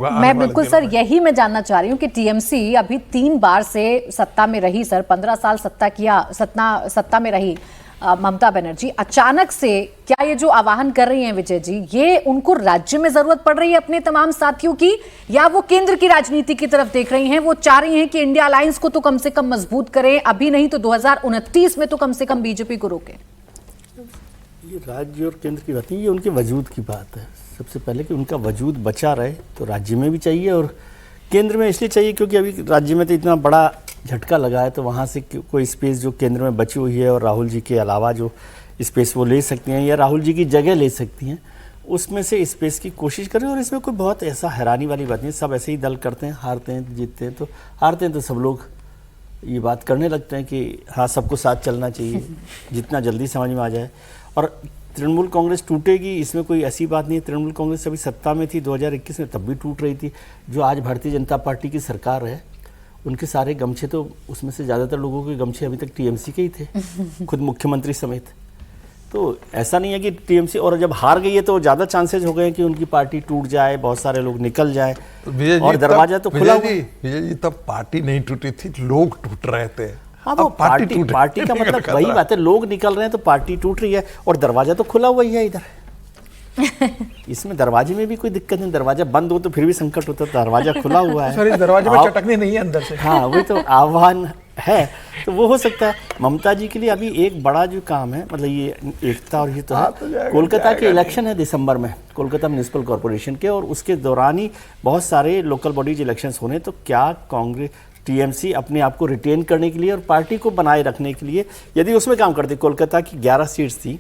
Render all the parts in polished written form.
मैं बिल्कुल सर यही मैं जानना चाह रही हूँ कि टीएमसी अभी 3 बार से सत्ता में रही सर, 15 साल सत्ता में रही ममता बनर्जी। अचानक से क्या ये जो आह्वान कर रही हैं विजय जी, ये उनको राज्य में जरूरत पड़ रही है अपने तमाम साथियों की, या वो केंद्र की राजनीति की तरफ देख रही हैं? वो चाह रही हैं कि इंडिया अलायंस को तो कम से कम मजबूत करें, अभी नहीं तो 2029 में तो कम से कम बीजेपी को रोकें। ये राज्य और केंद्र की बात नहीं, ये उनके वजूद की बात है। सबसे पहले कि उनका वजूद बचा रहे तो राज्य में भी चाहिए और केंद्र में इसलिए चाहिए क्योंकि अभी राज्य में तो इतना बड़ा झटका लगा है, तो वहाँ से कोई स्पेस जो केंद्र में बची हुई है और राहुल जी के अलावा जो स्पेस वो ले सकती हैं या राहुल जी की जगह ले सकती हैं, उसमें से स्पेस की कोशिश करें। और इसमें कोई बहुत ऐसा हैरानी वाली बात नहीं, सब ऐसे ही दल करते हैं, हारते हैं जीतते हैं, तो हारते हैं तो सब लोग ये बात करने लगते हैं कि हाँ सबको साथ चलना चाहिए जितना जल्दी समझ में आ जाए। और तृणमूल कांग्रेस टूटेगी इसमें कोई ऐसी बात नहीं है। तृणमूल कांग्रेस अभी सत्ता में थी 2021 में, तब भी टूट रही थी। जो आज भारतीय जनता पार्टी की सरकार है उनके सारे गमछे, तो उसमें से ज़्यादातर लोगों के गमछे अभी तक टीएमसी के ही थे, खुद मुख्यमंत्री समेत। तो ऐसा नहीं है कि टीएमसी, और जब हार गई है तो ज़्यादा चांसेस हो गए हैं कि उनकी पार्टी टूट जाए, बहुत सारे लोग निकल जाए, और दरवाजा तो खुला हुआ। विजय जी तब पार्टी नहीं टूटी थी, लोग टूट रहे थे। हाँ, वो पार्टी का मतलब वही बात है, लोग निकल रहे हैं तो पार्टी टूट रही है और दरवाजा तो खुला हुआ ही है इधर। इसमें दरवाजे में भी कोई दिक्कत नहीं, दरवाजा बंद हो तो फिर भी संकट होता है, दरवाजा खुला हुआ है। सॉरी, दरवाजे में चटकनी नहीं है अंदर से। हाँ, वही तो आह्वान है, तो वो हो सकता है। ममता जी के लिए अभी एक बड़ा जो काम है, मतलब ये एकता और ये तो है, कोलकाता के इलेक्शन है दिसंबर में, कोलकाता म्यूनिसिपल कॉरपोरेशन के, और उसके दौरान ही बहुत सारे लोकल बॉडीज इलेक्शंस होने। तो क्या कांग्रेस टीएमसी अपने आप को रिटेन करने के लिए और पार्टी को बनाए रखने के लिए यदि उसमें काम करती, कोलकाता की 11 सीट्स थी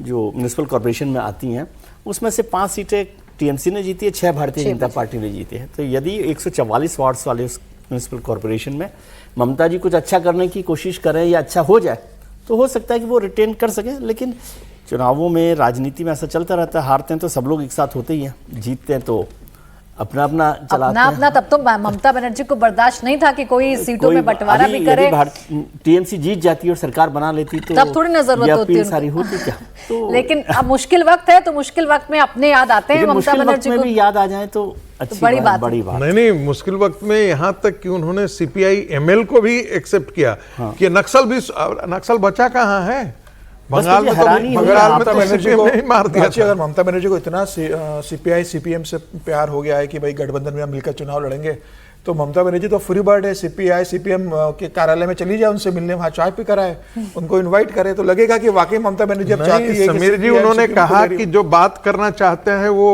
जो म्यूनिसिपल कॉर्पोरेशन में आती हैं, उसमें से 5 सीटें टीएमसी ने जीती है, 6 भारतीय जनता पार्टी ने जीती है। तो यदि 144 वार्ड्स वाले उस म्यूनिसिपल कॉर्पोरेशन में ममता जी कुछ अच्छा करने की कोशिश करें या अच्छा हो जाए तो हो सकता है कि वो रिटेन कर सके। लेकिन चुनावों में, राजनीति में ऐसा चलता रहता है, हारते हैं तो सब लोग एक साथ होते ही हैं, जीतते हैं तो अपना चलाते हैं। तब तो ममता बनर्जी को बर्दाश्त नहीं था कि कोई सीटों में बंटवारा भी करे। टीएमसी जीत जाती और सरकार बना लेती तो तब थोड़ी ना जरूरत होती सारी होती क्या। तो लेकिन अब मुश्किल वक्त है, तो मुश्किल वक्त में अपने याद आते हैं ममता बनर्जी को, भी याद आ जाए तो अच्छी बड़ी बात। नहीं, मुश्किल वक्त में यहाँ तक कि उन्होंने सीपीआई एमएल को भी एक्सेप्ट किया कि नक्सल बचा कहाँ है। बंगाल में ममता बनर्जी को नहीं मार दिया। अगर ममता बनर्जी को इतना सीपीआई सीपीएम से प्यार हो गया है कि भाई गठबंधन में हम मिलकर चुनाव लड़ेंगे, तो ममता बनर्जी तो फ्री बर्ड है। सीपीआई सीपीएम के कार्यालय में चली जाए, उनसे मिलने, वहाँ चाय पी कराए, उनको इनवाइट करे, तो लगेगा कि वाकई ममता बनर्जी अब चाहती है। समीर जी, उन्होंने कहा कि जो बात करना चाहते हैं वो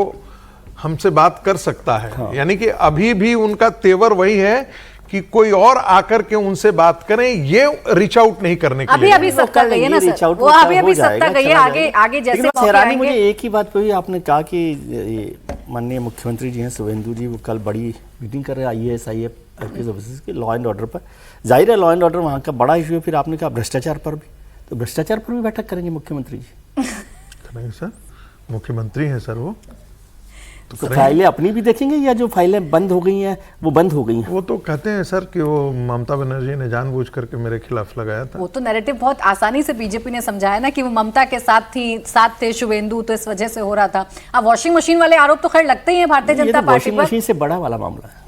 हमसे बात कर सकता है। हाँ। यानी कि अभी भी उनका तेवर वही है कि कोई और आकर के उनसे बात करें, ये रीच आउट नहीं करने के लिए। अभी सत्ता गई है ना सर, वो अभी सत्ता गई है, आगे जैसे हैरानी मुझे एक ही बात पे हुई, आपने कहा कि माननीय मुख्यमंत्री जी हैं शुभेंदु जी, वो कल बड़ी मीटिंग कर रहे हैं IAS IPS ऑफिसर्स की लॉ एंड ऑर्डर पर। जाहिर है लॉ एंड ऑर्डर वहाँ का बड़ा इशू है। फिर आपने कहा भ्रष्टाचार पर भी, तो भ्रष्टाचार पर भी बैठक करेंगे मुख्यमंत्री जी? नहीं सर, मुख्यमंत्री हैं सर वो, तो फाइलें अपनी भी देखेंगे या जो फाइलें बंद हो गई हैं वो बंद हो गई हैं? वो तो कहते हैं सर कि वो ममता बनर्जी ने जानबूझ करके मेरे खिलाफ लगाया था। वो तो नैरेटिव बहुत आसानी से बीजेपी ने समझाया ना कि वो ममता के साथ थे शुभेंदु, तो इस वजह से हो रहा था। अब वॉशिंग मशीन वाले आरोप तो खैर लगते ही हैं भारतीय जनता पार्टी पर। वॉशिंग मशीन से बड़ा वाला मामला है।